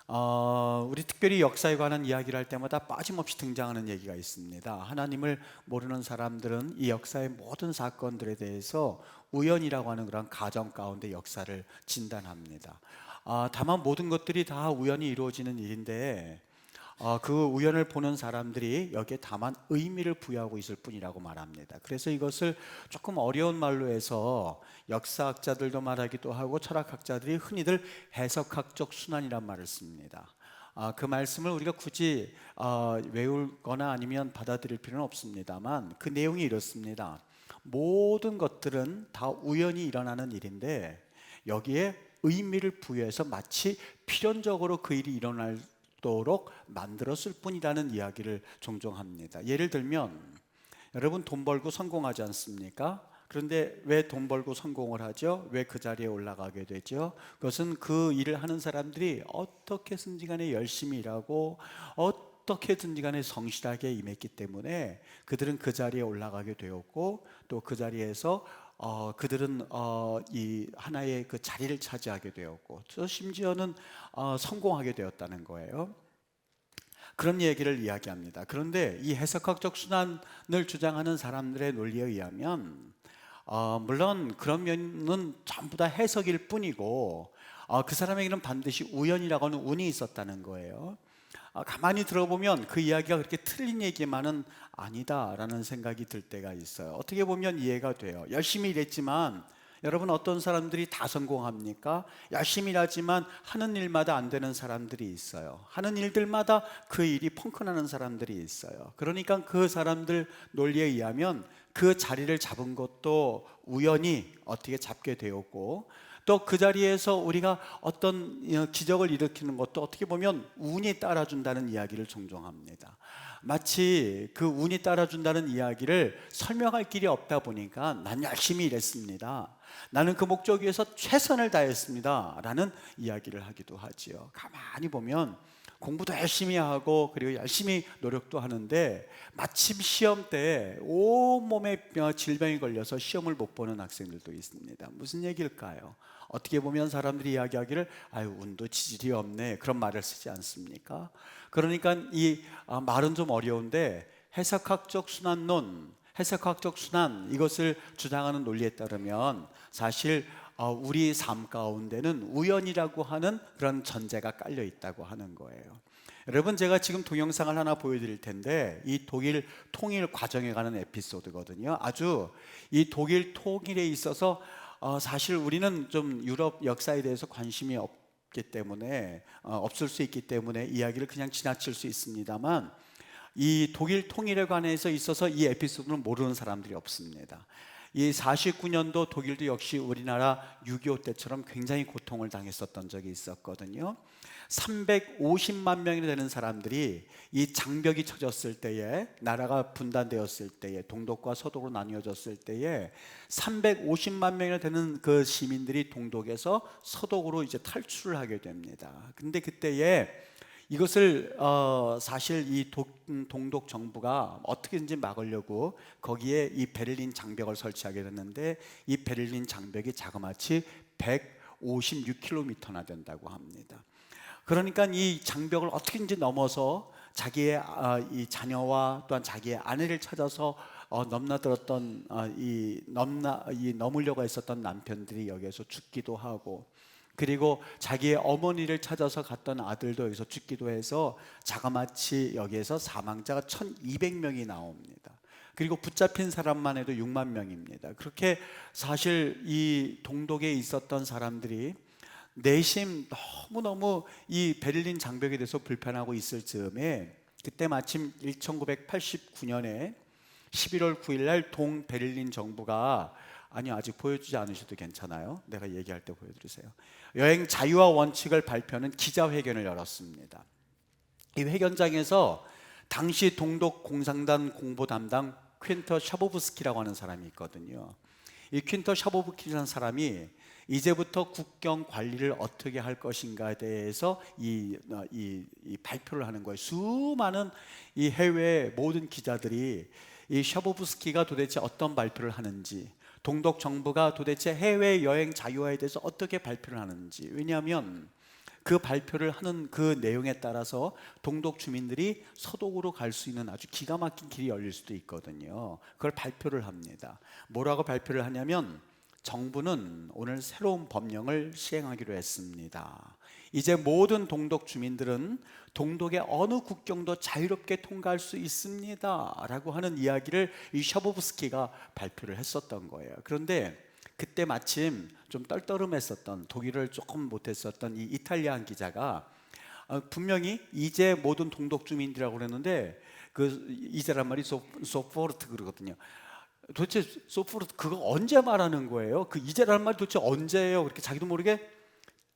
우리 특별히 역사에 관한 이야기를 할 때마다 빠짐없이 등장하는 얘기가 있습니다. 하나님을 모르는 사람들은 이 역사의 모든 사건들에 대해서 우연이라고 하는 그런 가정 가운데 역사를 진단합니다. 다만 모든 것들이 다 우연히 이루어지는 일인데 그 우연을 보는 사람들이 여기에 다만 의미를 부여하고 있을 뿐이라고 말합니다. 그래서 이것을 조금 어려운 말로 해서 역사학자들도 말하기도 하고 철학학자들이 흔히들 해석학적 순환이란 말을 씁니다. 그 말씀을 우리가 굳이 외우거나 아니면 받아들일 필요는 없습니다만 그 내용이 이렇습니다. 모든 것들은 다 우연히 일어나는 일인데 여기에 의미를 부여해서 마치 필연적으로 그 일이 일어날 도록 만들었을 뿐이라는 이야기를 종종 합니다. 예를 들면 여러분 돈 벌고 성공하지 않습니까? 그런데 왜 돈 벌고 성공을 하죠? 왜 그 자리에 올라가게 되죠? 그것은 그 일을 하는 사람들이 어떻게든지 간에 열심히 일하고 어떻게든지 간에 성실하게 임했기 때문에 그들은 그 자리에 올라가게 되었고 또 그 자리에서 그들은 이 하나의 그 자리를 차지하게 되었고 또 심지어는 성공하게 되었다는 거예요. 그런 얘기를 이야기합니다. 그런데 이 해석학적 순환을 주장하는 사람들의 논리에 의하면 물론 그런 면은 전부 다 해석일 뿐이고 그 사람에게는 반드시 우연이라고 하는 운이 있었다는 거예요. 가만히 들어보면 그 이야기가 그렇게 틀린 얘기만은 아니다라는 생각이 들 때가 있어요. 어떻게 보면 이해가 돼요. 열심히 일했지만 여러분 어떤 사람들이 다 성공합니까? 열심히 일하지만 하는 일마다 안 되는 사람들이 있어요. 하는 일들마다 그 일이 펑크나는 사람들이 있어요. 그러니까 그 사람들 논리에 의하면 그 자리를 잡은 것도 우연히 어떻게 잡게 되었고 또 그 자리에서 우리가 어떤 기적을 일으키는 것도 어떻게 보면 운이 따라준다는 이야기를 종종 합니다. 마치 그 운이 따라준다는 이야기를 설명할 길이 없다 보니까 난 열심히 일했습니다, 나는 그 목적 위해서 최선을 다했습니다 라는 이야기를 하기도 하지요. 가만히 보면 공부도 열심히 하고 그리고 열심히 노력도 하는데 마침 시험 때 온몸에 질병이 걸려서 시험을 못 보는 학생들도 있습니다. 무슨 얘기일까요? 어떻게 보면 사람들이 이야기하기를 아유 운도 지질이 없네 그런 말을 쓰지 않습니까? 그러니까 이 말은 좀 어려운데 해석학적 순환론, 해석학적 순환 이것을 주장하는 논리에 따르면 사실 우리 삶 가운데는 우연이라고 하는 그런 전제가 깔려 있다고 하는 거예요. 여러분 제가 지금 동영상을 하나 보여드릴 텐데 이 독일 통일 과정에 관한 에피소드거든요. 아주 이 독일 통일에 있어서 사실 우리는 좀 유럽 역사에 대해서 관심이 없기 때문에 없을 수 있기 때문에 이야기를 그냥 지나칠 수 있습니다만 이 독일 통일에 관해서 있어서 이 에피소드는 모르는 사람들이 없습니다. 이 49년도 독일도 역시 우리나라 6.25 때처럼 굉장히 고통을 당했었던 적이 있었거든요. 350만 명이 되는 사람들이 이 장벽이 쳐졌을 때에, 나라가 분단되었을 때에, 동독과 서독으로 나뉘어졌을 때에 350만 명이 되는 그 시민들이 동독에서 서독으로 이제 탈출을 하게 됩니다. 근데 그때에 이것을 사실 이 동독 정부가 어떻게든지 막으려고 거기에 이 베를린 장벽을 설치하게 됐는데 이 베를린 장벽이 자그마치 156km나 된다고 합니다. 그러니까 이 장벽을 어떻게든지 넘어서 자기의 이 자녀와 또한 자기의 아내를 찾아서 넘나들었던 이 넘으려고 했었던 남편들이 여기에서 죽기도 하고 그리고 자기의 어머니를 찾아서 갔던 아들도 여기서 죽기도 해서 자그마치 여기에서 사망자가 1200명이 나옵니다. 그리고 붙잡힌 사람만 해도 6만 명입니다. 그렇게 사실 이 동독에 있었던 사람들이 내심 너무너무 이 베를린 장벽에 대해서 불편하고 있을 즈음에 그때 마침 1989년에 11월 9일 날 동베를린 정부가 아니요 아직 보여주지 않으셔도 괜찮아요. 내가 얘기할 때 보여드리세요. 여행 자유화 원칙을 발표하는 기자회견을 열었습니다. 이 회견장에서 당시 동독 공산당 공보 담당 퀸터 샤보브스키라고 하는 사람이 있거든요. 이 퀸터 샤보브스키라는 사람이 이제부터 국경 관리를 어떻게 할 것인가에 대해서 이 발표를 하는 거예요. 수많은 이 해외 모든 기자들이 이 샤보브스키가 도대체 어떤 발표를 하는지, 동독 정부가 도대체 해외 여행 자유화에 대해서 어떻게 발표를 하는지. 왜냐하면 그 발표를 하는 그 내용에 따라서 동독 주민들이 서독으로 갈 수 있는 아주 기가 막힌 길이 열릴 수도 있거든요. 그걸 발표를 합니다. 뭐라고 발표를 하냐면 정부는 오늘 새로운 법령을 시행하기로 했습니다. 이제 모든 동독 주민들은 동독의 어느 국경도 자유롭게 통과할 수 있습니다 라고 하는 이야기를 이 샤보브스키가 발표를 했었던 거예요. 그런데 그때 마침 좀 떨떠름했었던, 독일을 조금 못했었던 이 이탈리안 기자가 분명히 이제 모든 동독 주민들이라고 그랬는데 그 이제란 말이 소포르트 그러거든요. 도대체 소포르트 그거 언제 말하는 거예요? 그 이제란 말이 도대체 언제예요? 그렇게 자기도 모르게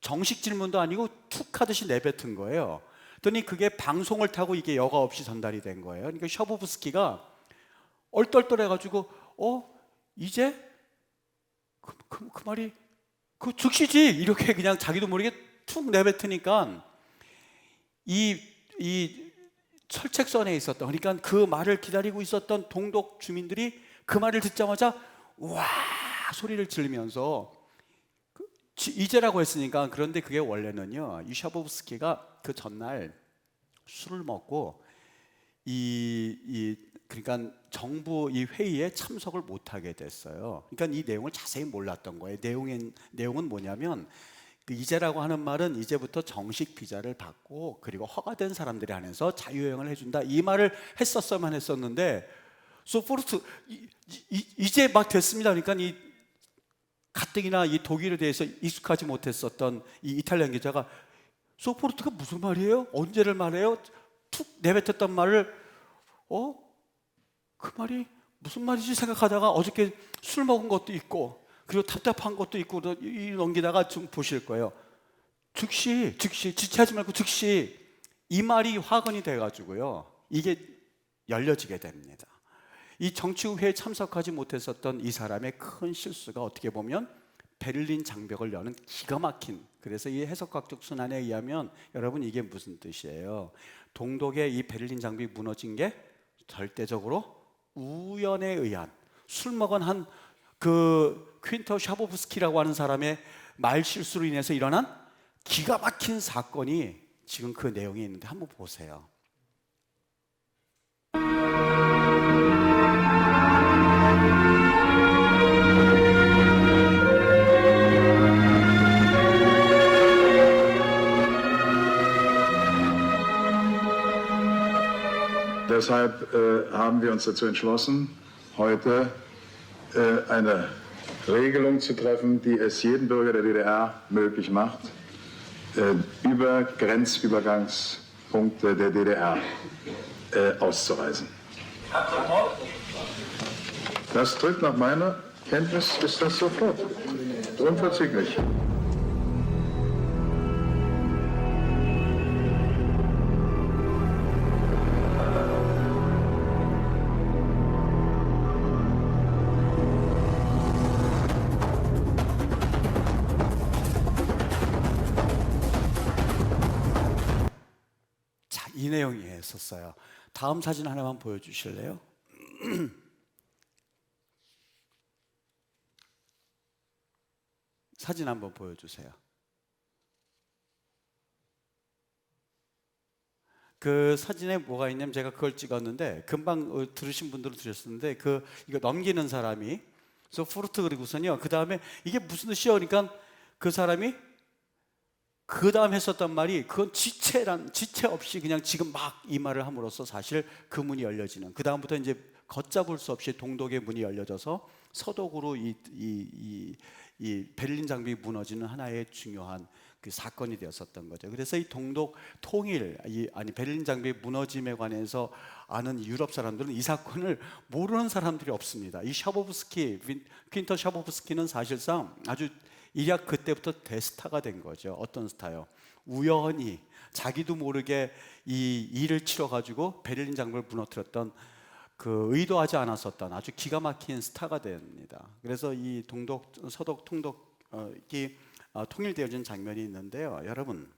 정식 질문도 아니고 툭 하듯이 내뱉은 거예요. 그랬더니 그게 방송을 타고 이게 여과 없이 전달이 된 거예요. 그러니까 샤보브스키가 얼떨떨해가지고 이제 그 말이 그 즉시지 이렇게 그냥 자기도 모르게 툭 내뱉으니까 이 철책선에 있었던, 그러니까 그 말을 기다리고 있었던 동독 주민들이 그 말을 듣자마자 와 소리를 지르면서 이제라고 했으니까. 그런데 그게 원래는요, 이 샤보브스키가 그 전날 술을 먹고 그러니까 정부 이 회의에 참석을 못하게 됐어요. 그러니까 이 내용을 자세히 몰랐던 거예요. 내용은 뭐냐면 그 이제라고 하는 말은 이제부터 정식 비자를 받고 그리고 허가된 사람들이 안에서 자유여행을 해준다, 이 말을 했었어야만 했었는데 소포르트 이제 막 됐습니다. 그러니까 이 가뜩이나 이 독일에 대해서 익숙하지 못했었던 이 이탈리안 기자가 소포르트가 무슨 말이에요? 언제를 말해요? 툭 내뱉었던 말을 그 말이 무슨 말이지 생각하다가 어저께 술 먹은 것도 있고 그리고 답답한 것도 있고 넘기다가 좀 보실 거예요. 즉시 지체하지 말고 즉시 이 말이 화근이 돼가지고요, 이게 열려지게 됩니다. 이 정치회에 참석하지 못했었던 이 사람의 큰 실수가 어떻게 보면 베를린 장벽을 여는 기가 막힌, 그래서 이 해석학적 순환에 의하면 여러분 이게 무슨 뜻이에요? 동독의 이 베를린 장벽이 무너진 게 절대적으로 우연에 의한, 술 먹은 한 그 퀸터 샤보브스키라고 하는 사람의 말 실수로 인해서 일어난 기가 막힌 사건이 지금 그 내용에 있는데 한번 보세요. Deshalb haben wir uns dazu entschlossen, heute eine Regelung zu treffen, die es jedem Bürger der DDR möglich macht, über Grenzübergangspunkte der DDR auszureisen. Das tritt nach meiner Kenntnis ist das sofort, unverzüglich. 이 내용이었어요. 다음 사진 하나만 보여주실래요? 사진 한번 보여주세요. 그 사진에 뭐가 있냐면 제가 그걸 찍었는데 금방 들으신 분들은 들으셨는데 이거 넘기는 사람이 소포르트 그리고선요, 그 다음에 이게 무슨 뜻이요? 그러니까 그 사람이 그 다음 했었단 말이 그건 지체 없이 그냥 지금 막 이 말을 함으로써 사실 그 문이 열려지는, 그 다음부터 이제 걷잡을 수 없이 동독의 문이 열려져서 서독으로 이 베를린 장벽이 무너지는 하나의 중요한 그 사건이 되었었던 거죠. 그래서 이 동독 통일, 베를린 장벽이 무너짐에 관해서 아는 유럽 사람들은 이 사건을 모르는 사람들이 없습니다. 이 퀸터 샤보브스키는 사실상 아주 이약 그때부터 대스타가 된 거죠. 어떤 스타요? 우연히 자기도 모르게 이 일을 치러가지고 베를린 장벽을 무너뜨렸던, 그 의도하지 않았었던 아주 기가 막힌 스타가 됩니다. 그래서 이 서독 통독이 통일되어진 장면이 있는데요. 여러분,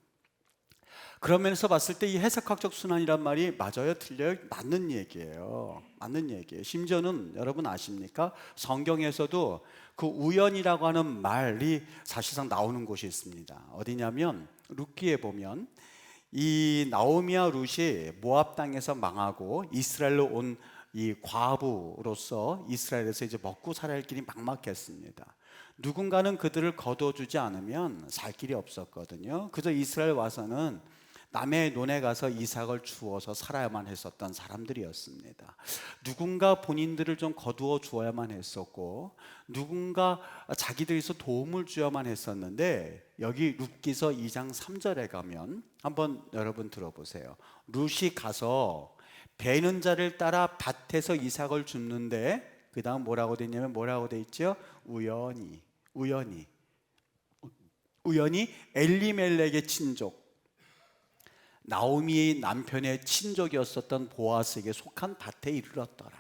그러면서 봤을 때 이 해석학적 순환이란 말이 맞아요, 틀려요? 맞는 얘기예요. 맞는 얘기예요. 심지어는 여러분 아십니까? 성경에서도 그 우연이라고 하는 말이 사실상 나오는 곳이 있습니다. 어디냐면 룻기에 보면 이 나오미와 룻이 모압 땅에서 망하고 이스라엘로 온 이 과부로서 이스라엘에서 이제 먹고 살아야 할 길이 막막했습니다. 누군가는 그들을 거둬주지 않으면 살 길이 없었거든요. 그저 이스라엘 와서는 남의 논에 가서 이삭을 주워서 살아야만 했었던 사람들이었습니다. 누군가 본인들을 좀 거두어 주어야만 했었고, 누군가 자기들에서 도움을 주어야만 했었는데, 여기 룻기서 2장 3절에 가면 한번 여러분 들어보세요. 룻이 가서 베는 자를 따라 밭에서 이삭을 줍는데, 그 다음 뭐라고 돼 있냐면 뭐라고 돼 있죠? 우연히 엘리멜렉의 친족, 나오미의 남편의 친족이었었던 보아스에게 속한 밭에 이르렀더라.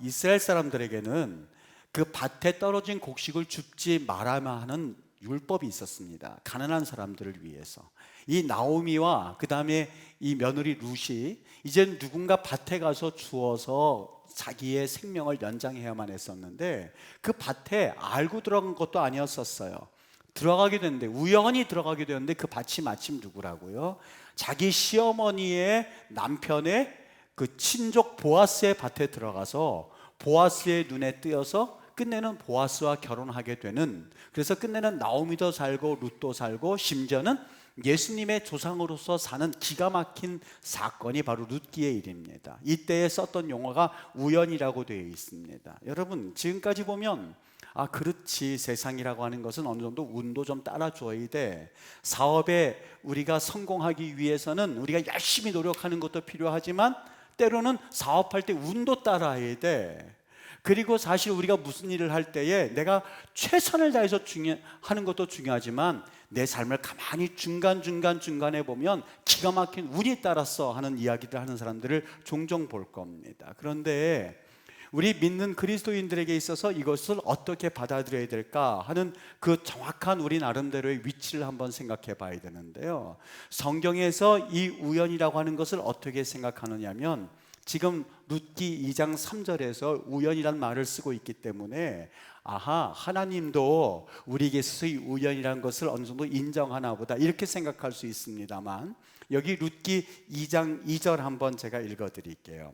이스라엘 사람들에게는 그 밭에 떨어진 곡식을 줍지 말아야 하는 율법이 있었습니다. 가난한 사람들을 위해서. 이 나오미와 그 다음에 이 며느리 룻이 이제 누군가 밭에 가서 주워서 자기의 생명을 연장해야만 했었는데, 그 밭에 알고 들어간 것도 아니었었어요. 들어가게 됐는데, 우연히 들어가게 되었는데, 그 밭이 마침 누구라고요? 자기 시어머니의 남편의 그 친족 보아스의 밭에 들어가서 보아스의 눈에 띄어서 끝내는 보아스와 결혼하게 되는, 그래서 끝내는 나오미도 살고 룻도 살고 심지어는 예수님의 조상으로서 사는 기가 막힌 사건이 바로 룻기의 일입니다. 이때에 썼던 용어가 우연이라고 되어 있습니다. 여러분, 지금까지 보면 그렇지, 세상이라고 하는 것은 어느 정도 운도 좀 따라줘야 돼. 사업에 우리가 성공하기 위해서는 우리가 열심히 노력하는 것도 필요하지만 때로는 사업할 때 운도 따라야 돼. 그리고 사실 우리가 무슨 일을 할 때에 내가 최선을 다해서 하는 것도 중요하지만 내 삶을 가만히 중간에 보면 기가 막힌 운이 따랐어 하는 이야기를 하는 사람들을 종종 볼 겁니다. 그런데 우리 믿는 그리스도인들에게 있어서 이것을 어떻게 받아들여야 될까 하는 그 정확한 우리 나름대로의 위치를 한번 생각해 봐야 되는데요. 성경에서 이 우연이라고 하는 것을 어떻게 생각하느냐면, 지금 룻기 2장 3절에서 우연이란 말을 쓰고 있기 때문에 하나님도 우리에게 있어서 이 우연이라는 것을 어느 정도 인정하나 보다, 이렇게 생각할 수 있습니다만, 여기 룻기 2장 2절 한번 제가 읽어드릴게요.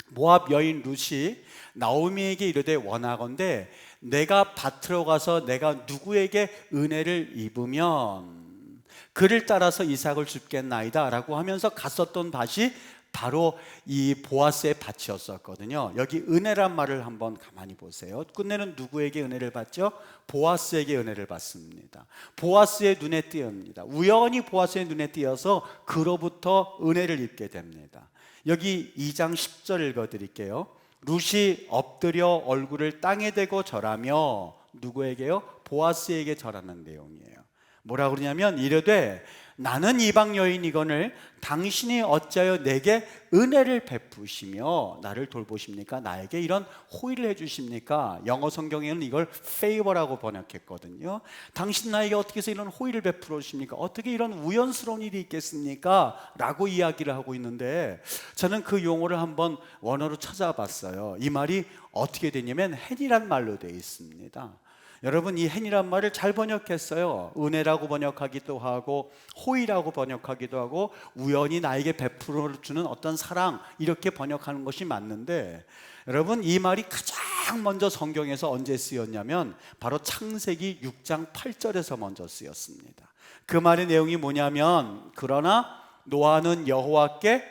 모압 여인 룻이 나오미에게 이르되 원하건대 내가 밭으로 가서 내가 누구에게 은혜를 입으면 그를 따라서 이삭을 줍겠나이다 라고 하면서 갔었던 밭이 바로 이 보아스의 밭이었었거든요. 여기 은혜란 말을 한번 가만히 보세요. 끝내는 누구에게 은혜를 받죠? 보아스에게 은혜를 받습니다. 보아스의 눈에 띄옵니다. 우연히 보아스의 눈에 띄어서 그로부터 은혜를 입게 됩니다. 여기 2장 10절 읽어드릴게요. 룻이 엎드려 얼굴을 땅에 대고 절하며, 누구에게요? 보아스에게 절하는 내용이에요. 뭐라 그러냐면 이르되 나는 이방 여인이거늘 당신이 어찌하여 내게 은혜를 베푸시며 나를 돌보십니까? 나에게 이런 호의를 해주십니까? 영어 성경에는 이걸 favor라고 번역했거든요. 당신 나에게 어떻게 해서 이런 호의를 베풀어 주십니까? 어떻게 이런 우연스러운 일이 있겠습니까? 라고 이야기를 하고 있는데, 저는 그 용어를 한번 원어로 찾아봤어요. 이 말이 어떻게 되냐면 헨이란 말로 되어 있습니다. 여러분, 이 헨이란 말을 잘 번역했어요. 은혜라고 번역하기도 하고 호의라고 번역하기도 하고 우연히 나에게 베풀어 주는 어떤 사랑, 이렇게 번역하는 것이 맞는데, 여러분, 이 말이 가장 먼저 성경에서 언제 쓰였냐면 바로 창세기 6장 8절에서 먼저 쓰였습니다. 그 말의 내용이 뭐냐면, 그러나 노아는 여호와께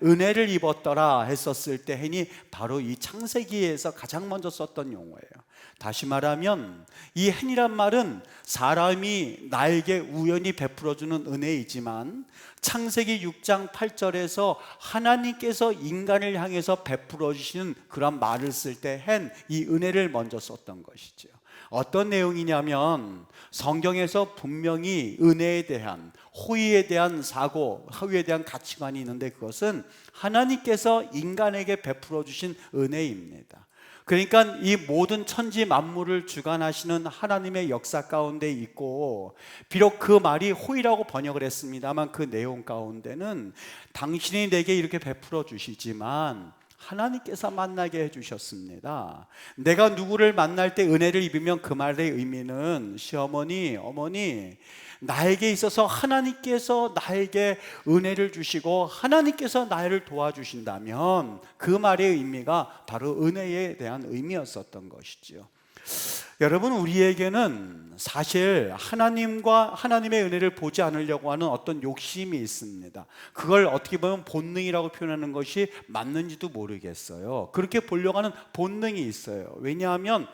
은혜를 입었더라 했었을 때 헨이 바로 이 창세기에서 가장 먼저 썼던 용어예요. 다시 말하면 이 헨이란 말은 사람이 나에게 우연히 베풀어주는 은혜이지만, 창세기 6장 8절에서 하나님께서 인간을 향해서 베풀어 주시는 그런 말을 쓸 때 이 은혜를 먼저 썼던 것이죠. 어떤 내용이냐면, 성경에서 분명히 은혜에 대한, 호의에 대한 사고, 호의에 대한 가치관이 있는데, 그것은 하나님께서 인간에게 베풀어 주신 은혜입니다. 그러니까 이 모든 천지 만물을 주관하시는 하나님의 역사 가운데 있고, 비록 그 말이 호의라고 번역을 했습니다만 그 내용 가운데는 당신이 내게 이렇게 베풀어 주시지만 하나님께서 만나게 해주셨습니다. 내가 누구를 만날 때 은혜를 입으면 그 말의 의미는 시어머니, 어머니, 나에게 있어서 하나님께서 나에게 은혜를 주시고 하나님께서 나를 도와주신다면 그 말의 의미가 바로 은혜에 대한 의미였었던 것이죠. 여러분, 우리에게는 사실 하나님과 하나님의 은혜를 보지 않으려고 하는 어떤 욕심이 있습니다. 그걸 어떻게 보면 본능이라고 표현하는 것이 맞는지도 모르겠어요. 그렇게 보려고 하는 본능이 있어요. 왜냐하면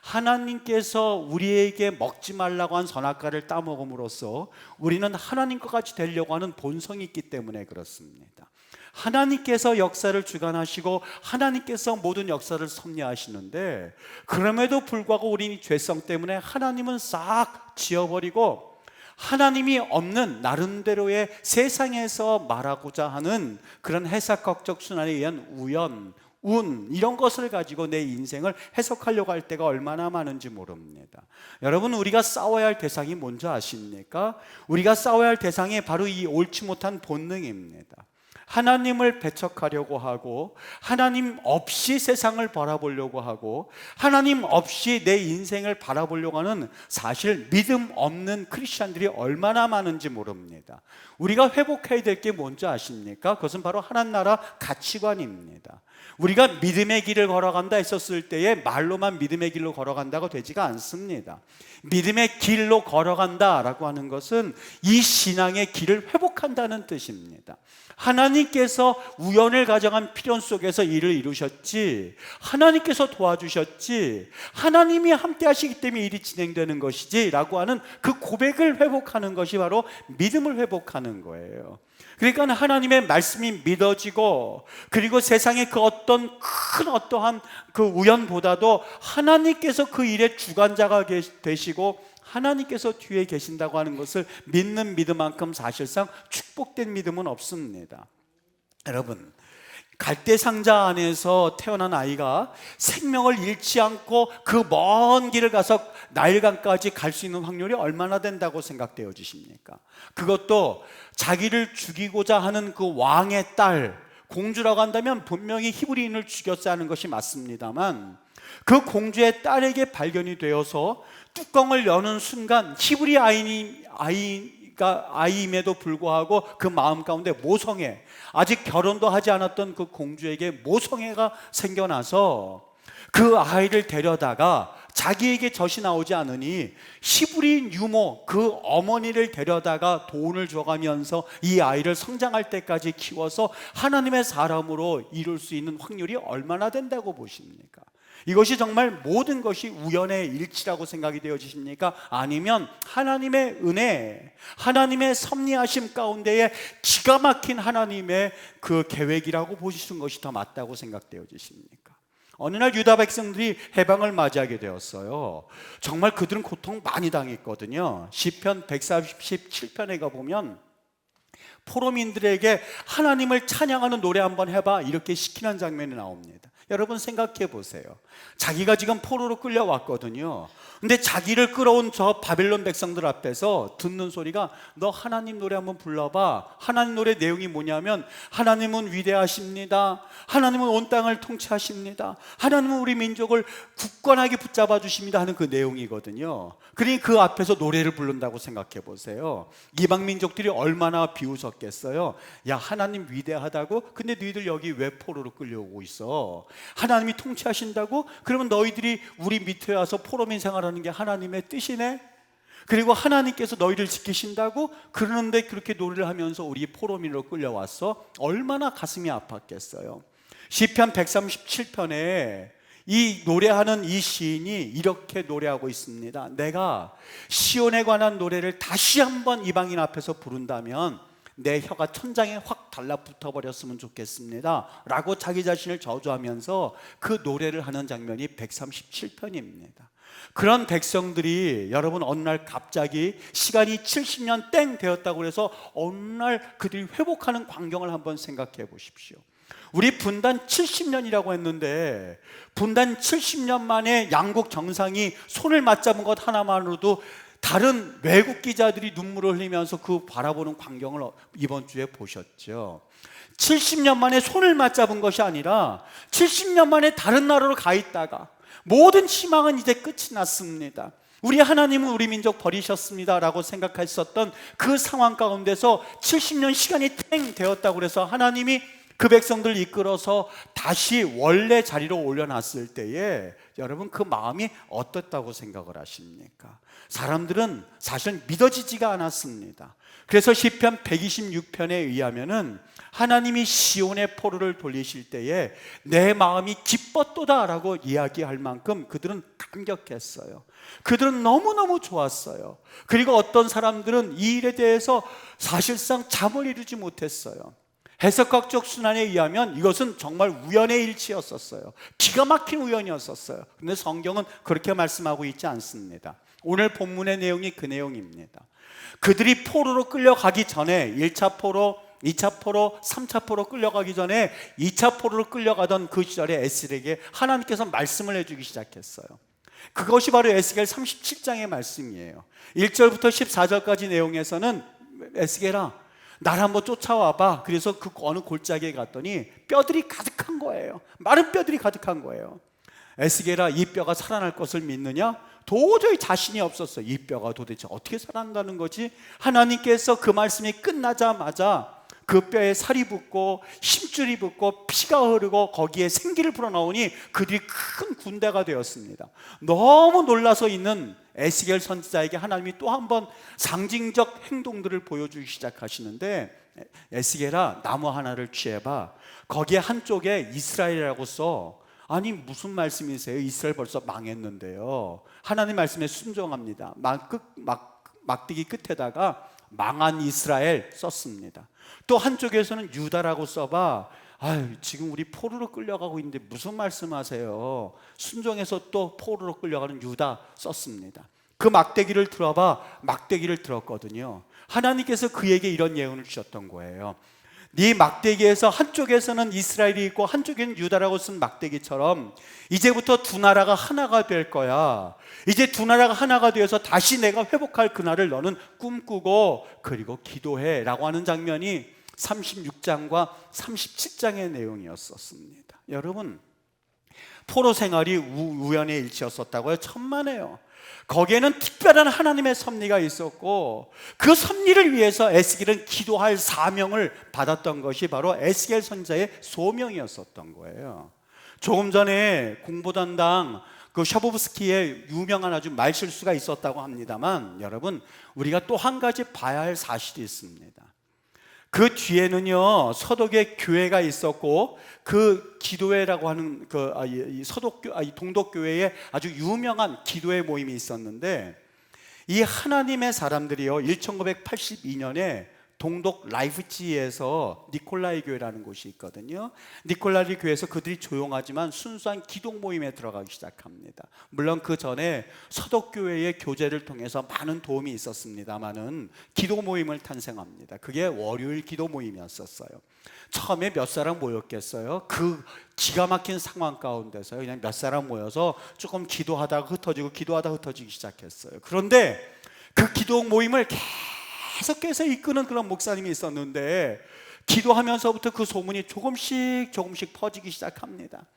하나님께서 우리에게 먹지 말라고 한 선악과를 따먹음으로써 우리는 하나님과 같이 되려고 하는 본성이 있기 때문에 그렇습니다. 하나님께서 역사를 주관하시고 하나님께서 모든 역사를 섭리하시는데, 그럼에도 불구하고 우리는 죄성 때문에 하나님은 싹 지워버리고 하나님이 없는 나름대로의 세상에서 말하고자 하는 그런 해석학적 순환에 의한 우연, 운, 이런 것을 가지고 내 인생을 해석하려고 할 때가 얼마나 많은지 모릅니다. 여러분, 우리가 싸워야 할 대상이 뭔지 아십니까? 우리가 싸워야 할 대상이 바로 이 옳지 못한 본능입니다. 하나님을 배척하려고 하고 하나님 없이 세상을 바라보려고 하고 하나님 없이 내 인생을 바라보려고 하는 사실 믿음 없는 크리스찬들이 얼마나 많은지 모릅니다. 우리가 회복해야 될 게 뭔지 아십니까? 그것은 바로 하나님 나라 가치관입니다. 우리가 믿음의 길을 걸어간다 했었을 때에 말로만 믿음의 길로 걸어간다고 되지가 않습니다. 믿음의 길로 걸어간다라고 하는 것은 이 신앙의 길을 회복한다는 뜻입니다. 하나님께서 우연을 가정한 필연 속에서 일을 이루셨지, 하나님께서 도와주셨지, 하나님이 함께 하시기 때문에 일이 진행되는 것이지 라고 하는 그 고백을 회복하는 것이 바로 믿음을 회복하는 거예요. 그러니까 하나님의 말씀이 믿어지고, 그리고 세상의 그 어떤 큰 어떠한 그 우연보다도 하나님께서 그 일의 주관자가 되시고 하나님께서 뒤에 계신다고 하는 것을 믿는 믿음만큼 사실상 축복된 믿음은 없습니다. 여러분, 갈대상자 안에서 태어난 아이가 생명을 잃지 않고 그 먼 길을 가서 나일강까지 갈 수 있는 확률이 얼마나 된다고 생각되어지십니까? 그것도 자기를 죽이고자 하는 그 왕의 딸, 공주라고 한다면 분명히 히브리인을 죽였어야 하는 것이 맞습니다만, 그 공주의 딸에게 발견이 되어서 뚜껑을 여는 순간 히브리 아이임에도 불구하고 그 마음 가운데 모성애, 아직 결혼도 하지 않았던 그 공주에게 모성애가 생겨나서 그 아이를 데려다가, 자기에게 젖이 나오지 않으니 히브리인 유모 그 어머니를 데려다가 돈을 줘가면서 이 아이를 성장할 때까지 키워서 하나님의 사람으로 이룰 수 있는 확률이 얼마나 된다고 보십니까? 이것이 정말 모든 것이 우연의 일치라고 생각이 되어지십니까? 아니면 하나님의 은혜, 하나님의 섭리하심 가운데에 기가 막힌 하나님의 그 계획이라고 보시는 것이 더 맞다고 생각되어지십니까? 어느 날 유다 백성들이 해방을 맞이하게 되었어요. 정말 그들은 고통 많이 당했거든요. 시편 147편에 가보면 포로민들에게 하나님을 찬양하는 노래 한번 해봐, 이렇게 시키는 장면이 나옵니다. 여러분 생각해 보세요. 자기가 지금 포로로 끌려왔거든요. 근데 자기를 끌어온 저 바벨론 백성들 앞에서 듣는 소리가, 너 하나님 노래 한번 불러봐. 하나님 노래 내용이 뭐냐면, 하나님은 위대하십니다. 하나님은 온 땅을 통치하십니다. 하나님은 우리 민족을 굳건하게 붙잡아 주십니다 하는 그 내용이거든요. 그러니 그 앞에서 노래를 부른다고 생각해 보세요. 이방 민족들이 얼마나 비웃었겠어요. 야, 하나님 위대하다고? 근데 너희들 여기 왜 포로로 끌려오고 있어? 하나님이 통치하신다고? 그러면 너희들이 우리 밑에 와서 포로민 생활하는 게 하나님의 뜻이네? 그리고 하나님께서 너희를 지키신다고? 그러는데 그렇게 노래를 하면서 우리 포로민으로 끌려왔어? 얼마나 가슴이 아팠겠어요. 시편 137편에 이 노래하는 이 시인이 이렇게 노래하고 있습니다. 내가 시온에 관한 노래를 다시 한번 이방인 앞에서 부른다면 내 혀가 천장에 확 달라붙어 버렸으면 좋겠습니다 라고 자기 자신을 저주하면서 그 노래를 하는 장면이 137편입니다. 그런 백성들이 여러분 어느 날 갑자기 시간이 70년 땡 되었다고 해서 어느 날 그들이 회복하는 광경을 한번 생각해 보십시오. 우리 분단 70년이라고 했는데 분단 70년 만에 양국 정상이 손을 맞잡은 것 하나만으로도 다른 외국 기자들이 눈물을 흘리면서 그 바라보는 광경을 이번 주에 보셨죠. 70년 만에 손을 맞잡은 것이 아니라 70년 만에 다른 나라로 가 있다가 모든 희망은 이제 끝이 났습니다. 우리 하나님은 우리 민족 버리셨습니다 라고 생각했었던 그 상황 가운데서 70년 시간이 탱 되었다고 해서 하나님이 그 백성들을 이끌어서 다시 원래 자리로 올려놨을 때에 여러분 그 마음이 어떻다고 생각을 하십니까? 사람들은 사실 믿어지지가 않았습니다. 그래서 시편 126편에 의하면은 하나님이 시온의 포로를 돌리실 때에 내 마음이 기뻤도다 라고 이야기할 만큼 그들은 감격했어요. 그들은 너무너무 좋았어요. 그리고 어떤 사람들은 이 일에 대해서 사실상 잠을 이루지 못했어요. 해석학적 순환에 의하면 이것은 정말 우연의 일치였었어요. 기가 막힌 우연이었었어요. 그런데 성경은 그렇게 말씀하고 있지 않습니다. 오늘 본문의 내용이 그 내용입니다. 그들이 포로로 끌려가기 전에 1차 포로, 2차 포로, 3차 포로 끌려가기 전에 2차 포로로 끌려가던 그 시절에 에스겔에게 하나님께서 말씀을 해주기 시작했어요. 그것이 바로 에스겔 37장의 말씀이에요. 1절부터 14절까지 내용에서는 에스겔아 나를 한번 쫓아와봐. 그래서 그 어느 골짜기에 갔더니 뼈들이 가득한 거예요. 마른 뼈들이 가득한 거예요. 에스겔아 이 뼈가 살아날 것을 믿느냐? 도저히 자신이 없었어요. 이 뼈가 도대체 어떻게 살아난다는 거지? 하나님께서 그 말씀이 끝나자마자 그 뼈에 살이 붙고 힘줄이 붙고 피가 흐르고 거기에 생기를 불어나오니 그들이 큰 군대가 되었습니다. 너무 놀라서 있는 에스겔 선지자에게 하나님이 또 한 번 상징적 행동들을 보여주기 시작하시는데 에스겔아 나무 하나를 취해봐. 거기에 한쪽에 이스라엘이라고 써. 아니 무슨 말씀이세요? 이스라엘 벌써 망했는데요. 하나님 말씀에 순종합니다. 막대기 끝에다가 망한 이스라엘 썼습니다. 또 한쪽에서는 유다라고 써봐. 아유 지금 우리 포로로 끌려가고 있는데 무슨 말씀하세요? 순종해서 또 포로로 끌려가는 유다 썼습니다. 그 막대기를 들어봐. 막대기를 들었거든요. 하나님께서 그에게 이런 예언을 주셨던 거예요. 네 막대기에서 한쪽에서는 이스라엘이 있고 한쪽에는 유다라고 쓴 막대기처럼 이제부터 두 나라가 하나가 될 거야. 이제 두 나라가 하나가 되어서 다시 내가 회복할 그날을 너는 꿈꾸고 그리고 기도해 라고 하는 장면이 36장과 37장의 내용이었었습니다. 여러분 포로 생활이 우연의 일치였었다고요? 천만에요. 거기에는 특별한 하나님의 섭리가 있었고 그 섭리를 위해서 에스겔은 기도할 사명을 받았던 것이 바로 에스겔 선지자의 소명이었었던 거예요. 조금 전에 공보단당 그 샤보브스키의 유명한 아주 말실수가 있었다고 합니다만 여러분 우리가 또 한 가지 봐야 할 사실이 있습니다. 그 뒤에는요 서독에 교회가 있었고 그 기도회라고 하는 동독교회에 아주 유명한 기도회 모임이 있었는데 이 하나님의 사람들이요 1982년에 동독 라이프치히에서 니콜라이 교회라는 곳이 있거든요. 니콜라이 교회에서 그들이 조용하지만 순수한 기도 모임에 들어가기 시작합니다. 물론 그 전에 서독교회의 교제를 통해서 많은 도움이 있었습니다만은 기도 모임을 탄생합니다. 그게 월요일 기도 모임이었었어요. 처음에 몇 사람 모였겠어요? 그 기가 막힌 상황 가운데서 그냥 몇 사람 모여서 조금 기도하다가 흩어지기 시작했어요. 그런데 그 기도 모임을 계속해서 이끄는 그런 목사님이 있었는데 기도하면서부터 그 소문이 조금씩 퍼지기 시작합니다.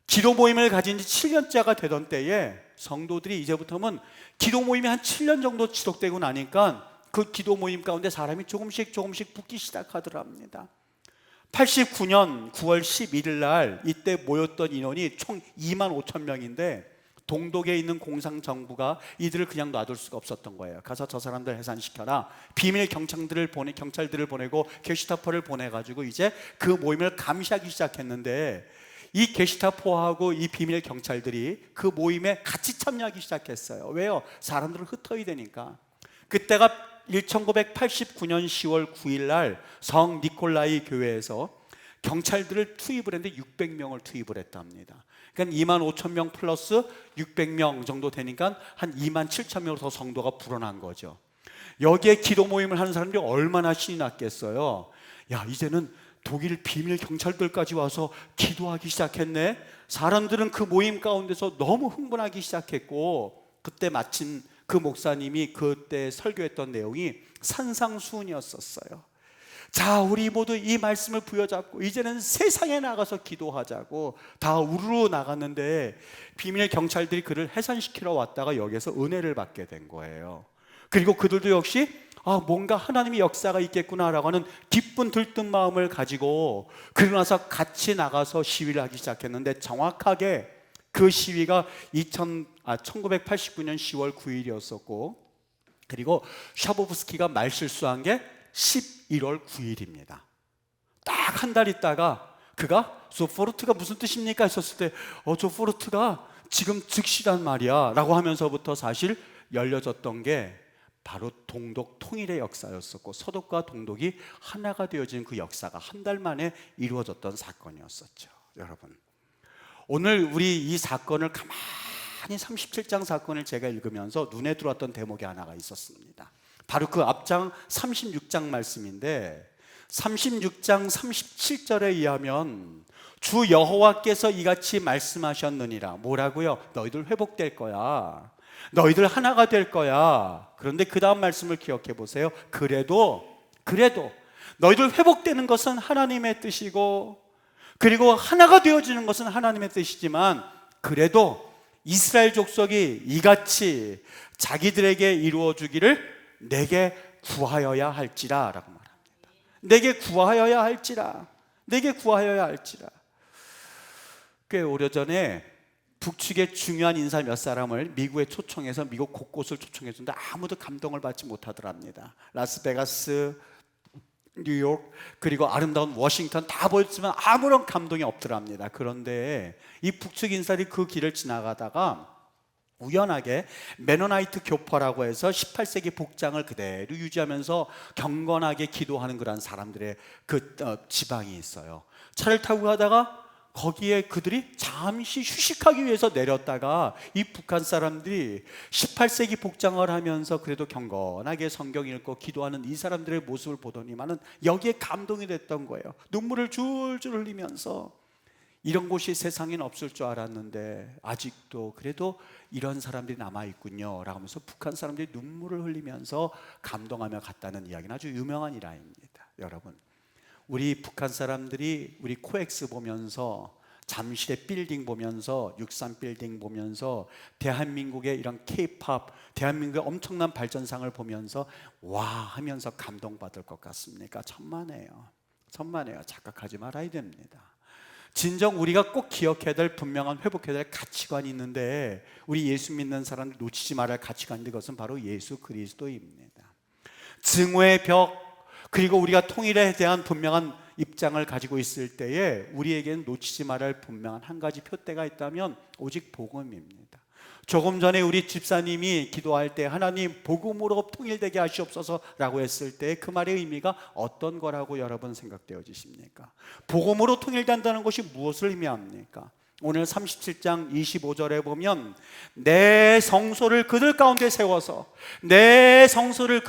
기도 모임을 가진 지 7년째가 되던 때에 성도들이 이제부터는 기도 모임이 한 7년 정도 지속되고 나니까 그 기도 모임 가운데 사람이 조금씩 붙기 시작하더랍니다. 89년 9월 11일 날 이때 모였던 인원이 총 2만 5천 명인데 동독에 있는 공산정부가 이들을 그냥 놔둘 수가 없었던 거예요. 가서 저 사람들 해산시켜라. 비밀 경찰들을 보내고 게슈타포를 보내가지고 이제 그 모임을 감시하기 시작했는데 이 게슈타포하고 이 비밀 경찰들이 그 모임에 같이 참여하기 시작했어요. 왜요? 사람들을 흩어야 되니까. 그때가 1989년 10월 9일 날 성 니콜라이 교회에서 경찰들을 투입을 했는데 600명을 투입을 했답니다. 그러니까 2만 5천 명 플러스 600명 정도 되니까 한 2만 7천 명으로 더 성도가 불어난 거죠. 여기에 기도 모임을 하는 사람들이 얼마나 신이 났겠어요. 야 이제는 독일 비밀 경찰들까지 와서 기도하기 시작했네. 사람들은 그 모임 가운데서 너무 흥분하기 시작했고, 그때 마침 그 목사님이 그때 설교했던 내용이 산상수훈이었었어요. 자, 우리 모두 이 말씀을 부여잡고 이제는 세상에 나가서 기도하자고 다 우르르 나갔는데, 비밀 경찰들이 그를 해산시키러 왔다가 여기서 은혜를 받게 된 거예요. 그리고 그들도 역시 뭔가 하나님의 역사가 있겠구나라고 하는 기쁜 들뜬 마음을 가지고 그러고 나서 같이 나가서 시위를 하기 시작했는데, 정확하게 그 시위가 1989년 10월 9일이었었고, 그리고 샤보브스키가 말실수한 게 11월 9일입니다. 딱 한 달 있다가 그가 조포르트가 무슨 뜻입니까? 했었을 때 조포르트가 지금 즉시란 말이야 라고 하면서부터 사실 열려졌던 게 바로 동독 통일의 역사였었고, 서독과 동독이 하나가 되어진 그 역사가 한 달 만에 이루어졌던 사건이었었죠. 여러분, 오늘 우리 이 사건을 가만히 37장 사건을 제가 읽으면서 눈에 들어왔던 대목이 하나가 있었습니다. 바로 그 앞장 36장 말씀인데, 36장 37절에 의하면 주 여호와께서 이같이 말씀하셨느니라. 뭐라고요? 너희들 회복될 거야. 너희들 하나가 될 거야. 그런데 그 다음 말씀을 기억해 보세요. 그래도 너희들 회복되는 것은 하나님의 뜻이고, 그리고 하나가 되어지는 것은 하나님의 뜻이지만, 그래도 이스라엘 족속이 이같이 자기들에게 이루어 주기를 내게 구하여야 할지라 라고 말합니다. 내게 구하여야 할지라. 꽤 오래전에 북측의 중요한 인사 몇 사람을 미국에 초청해서 미국 곳곳을 초청해줬는데 아무도 감동을 받지 못하더랍니다. 라스베가스, 뉴욕, 그리고 아름다운 워싱턴 다 보였지만 아무런 감동이 없더랍니다. 그런데 이 북측 인사들이 그 길을 지나가다가 우연하게 메노나이트 교파라고 해서 18세기 복장을 그대로 유지하면서 경건하게 기도하는 그런 사람들의 그 지방이 있어요. 차를 타고 가다가 거기에 그들이 잠시 휴식하기 위해서 내렸다가 이 북한 사람들이 18세기 복장을 하면서 그래도 경건하게 성경 읽고 기도하는 이 사람들의 모습을 보더니만은 여기에 감동이 됐던 거예요. 눈물을 줄줄 흘리면서 이런 곳이 세상엔 없을 줄 알았는데 아직도 그래도 이런 사람들이 남아있군요 라고 하면서 북한 사람들이 눈물을 흘리면서 감동하며 갔다는 이야기는 아주 유명한 일화입니다. 여러분, 우리 북한 사람들이 우리 코엑스 보면서, 잠실의 빌딩 보면서, 63 빌딩 보면서, 대한민국의 이런 K-팝, 대한민국의 엄청난 발전상을 보면서 와 하면서 감동받을 것 같습니까? 천만에요. 착각하지 말아야 됩니다. 진정 우리가 꼭 기억해야 될, 분명한 회복해야 될 가치관이 있는데, 우리 예수 믿는 사람들 놓치지 말아야 할 가치관인데, 그것은 바로 예수 그리스도입니다. 증오의 벽, 그리고 우리가 통일에 대한 분명한 입장을 가지고 있을 때에 우리에게는 놓치지 말아야 할 분명한 한 가지 표대가 있다면 오직 복음입니다. 조금 전에 우리 집사님이 기도할 때 하나님 복음으로 통일되게 하시옵소서 라고 했을 때 그 말의 의미가 어떤 거라고 여러분 생각되어지십니까? 복음으로 통일된다는 것이 무엇을 의미합니까? 오늘 37장 25절에 보면 내 성소를 그들 가운데 세워서 내 성소를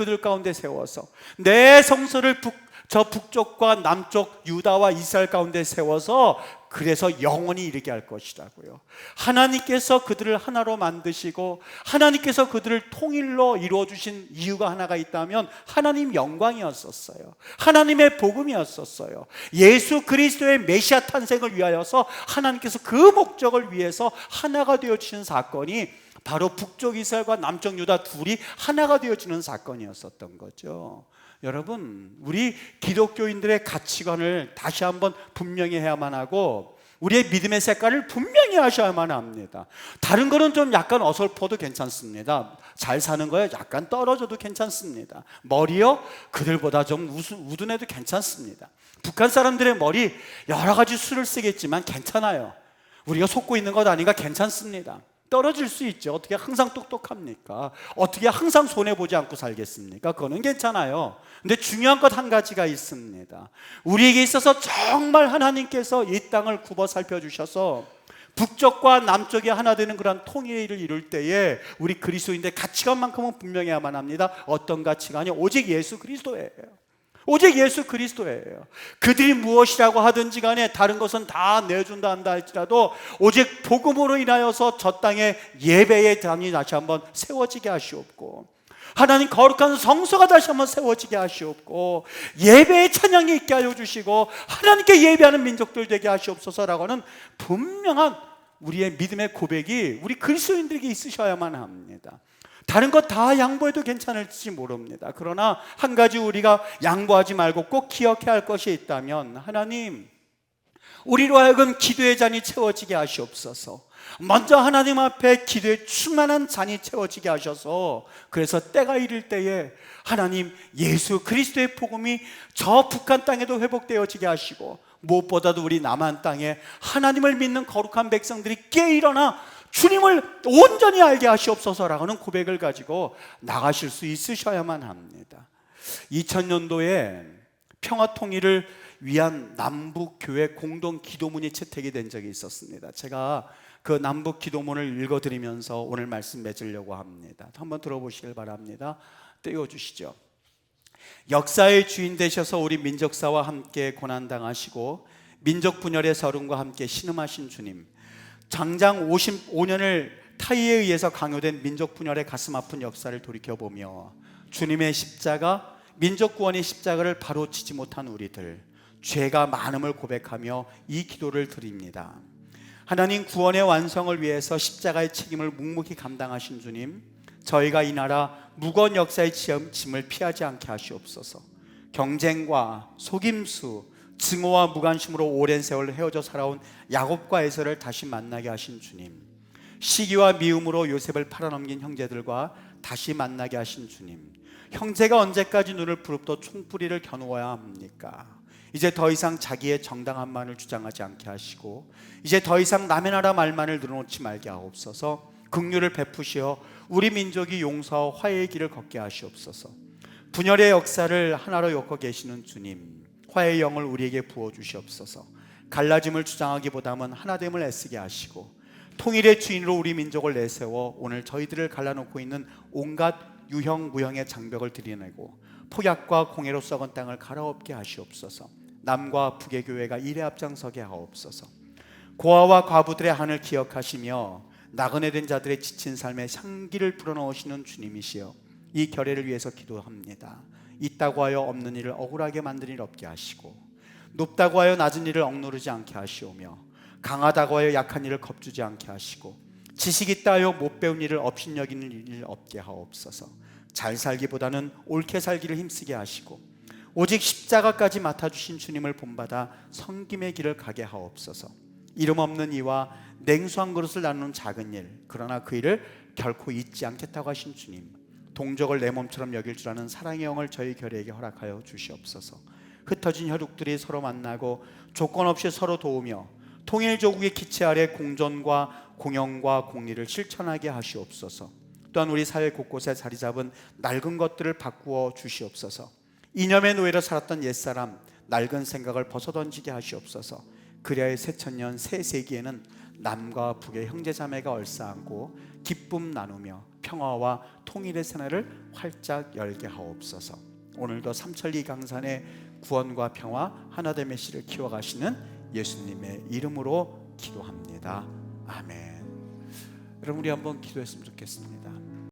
저 북쪽과 남쪽 유다와 이스라엘 가운데 세워서 그래서 영원히 이르게 할 것이라고요. 하나님께서 그들을 하나로 만드시고 하나님께서 그들을 통일로 이루어 주신 이유가 하나가 있다면 하나님 영광이었었어요. 하나님의 복음이었었어요. 예수 그리스도의 메시아 탄생을 위하여서 하나님께서 그 목적을 위해서 하나가 되어지는 사건이 바로 북쪽 이스라엘과 남쪽 유다 둘이 하나가 되어지는 사건이었었던 거죠. 여러분, 우리 기독교인들의 가치관을 다시 한번 분명히 해야만 하고 우리의 믿음의 색깔을 분명히 하셔야만 합니다. 다른 거는 좀 약간 어설퍼도 괜찮습니다. 잘 사는 거에 약간 떨어져도 괜찮습니다. 머리요? 그들보다 좀 우둔해도 괜찮습니다. 북한 사람들의 머리 여러 가지 수를 쓰겠지만 괜찮아요. 우리가 속고 있는 것 아닌가 괜찮습니다. 떨어질 수 있죠. 어떻게 항상 똑똑합니까? 어떻게 항상 손해보지 않고 살겠습니까? 그거는 괜찮아요. 근데 중요한 것 한 가지가 있습니다. 우리에게 있어서 정말 하나님께서 이 땅을 굽어 살펴주셔서 북쪽과 남쪽이 하나 되는 그런 통일을 이룰 때에 우리 그리스도인의 가치관만큼은 분명해야만 합니다. 어떤 가치관이? 오직 예수 그리스도예요. 오직 예수 그리스도예요. 그들이 무엇이라고 하든지 간에 다른 것은 다 내준다 한다 할지라도 오직 복음으로 인하여서 저 땅에 예배의 단이 다시 한번 세워지게 하시옵고, 하나님 거룩한 성소가 다시 한번 세워지게 하시옵고, 예배의 찬양이 있게 하여 주시고 하나님께 예배하는 민족들 되게 하시옵소서라고 하는 분명한 우리의 믿음의 고백이 우리 그리스도인들에게 있으셔야만 합니다. 다른 것 다 양보해도 괜찮을지 모릅니다. 그러나 한 가지 우리가 양보하지 말고 꼭 기억해야 할 것이 있다면, 하나님, 우리로 하여금 기도의 잔이 채워지게 하시옵소서. 먼저 하나님 앞에 기도의 충만한 잔이 채워지게 하셔서, 그래서 때가 이를 때에 하나님 예수 그리스도의 복음이 저 북한 땅에도 회복되어지게 하시고, 무엇보다도 우리 남한 땅에 하나님을 믿는 거룩한 백성들이 깨 일어나 주님을 온전히 알게 하시옵소서라는 고백을 가지고 나가실 수 있으셔야만 합니다. 2000년도에 평화 통일을 위한 남북 교회 공동 기도문이 채택이 된 적이 있었습니다. 제가 그 남북 기도문을 읽어드리면서 오늘 말씀 맺으려고 합니다. 한번 들어보시길 바랍니다. 띄워주시죠. 역사의 주인 되셔서 우리 민족사와 함께 고난당하시고 민족 분열의 서름과 함께 신음하신 주님, 장장 55년을 타이에 의해서 강요된 민족 분열의 가슴 아픈 역사를 돌이켜보며 주님의 십자가, 민족 구원의 십자가를 바로 치지 못한 우리들, 죄가 많음을 고백하며 이 기도를 드립니다. 하나님, 구원의 완성을 위해서 십자가의 책임을 묵묵히 감당하신 주님, 저희가 이 나라 무거운 역사의 짐을 피하지 않게 하시옵소서. 경쟁과 속임수, 증오와 무관심으로 오랜 세월 헤어져 살아온 야곱과 에서를 다시 만나게 하신 주님, 시기와 미움으로 요셉을 팔아넘긴 형제들과 다시 만나게 하신 주님, 형제가 언제까지 눈을 부릅떠 총뿌리를 겨누어야 합니까? 이제 더 이상 자기의 정당함만을 주장하지 않게 하시고, 이제 더 이상 남의 나라 말만을 늘어놓지 말게 하옵소서. 긍휼을 베푸시어 우리 민족이 용서와 화해의 길을 걷게 하시옵소서. 분열의 역사를 하나로 엮어 계시는 주님, 화해의 영을 우리에게 부어주시옵소서. 갈라짐을 주장하기보다는 하나됨을 애쓰게 하시고, 통일의 주인으로 우리 민족을 내세워 오늘 저희들을 갈라놓고 있는 온갖 유형 무형의 장벽을 들여내고 폭약과 공해로 썩은 땅을 갈아엎게 하시옵소서. 남과 북의 교회가 일에 앞장서게 하옵소서. 고아와 과부들의 한을 기억하시며 나그네 된 자들의 지친 삶에 향기를 불어넣으시는 주님이시여, 이 결례를 위해서 기도합니다. 있다고 하여 없는 일을 억울하게 만드는 일 없게 하시고, 높다고 하여 낮은 일을 억누르지 않게 하시오며, 강하다고 하여 약한 일을 겁주지 않게 하시고, 지식 있다 하여 못 배운 일을 업신여기는 일 없게 하옵소서. 잘 살기보다는 옳게 살기를 힘쓰게 하시고, 오직 십자가까지 맡아주신 주님을 본받아 섬김의 길을 가게 하옵소서. 이름 없는 이와 냉수한 그릇을 나누는 작은 일, 그러나 그 일을 결코 잊지 않겠다고 하신 주님, 동족을 내 몸처럼 여길 줄 아는 사랑의 영을 저희 결의에게 허락하여 주시옵소서. 흩어진 혈육들이 서로 만나고 조건 없이 서로 도우며 통일조국의 기체 아래 공존과 공영과 공리를 실천하게 하시옵소서. 또한 우리 사회 곳곳에 자리 잡은 낡은 것들을 바꾸어 주시옵소서. 이념의 노예로 살았던 옛사람, 낡은 생각을 벗어던지게 하시옵소서. 그리하여 새천년 새 세기에는 남과 북의 형제자매가 얼싸안고 기쁨 나누며 평화와 통일의 새날을 활짝 열게 하옵소서. 오늘도 삼천리 강산의 구원과 평화 하나됨의 씨를 키워가시는 예수님의 이름으로 기도합니다. 아멘. 여러분, 우리 한번 기도했으면 좋겠습니다.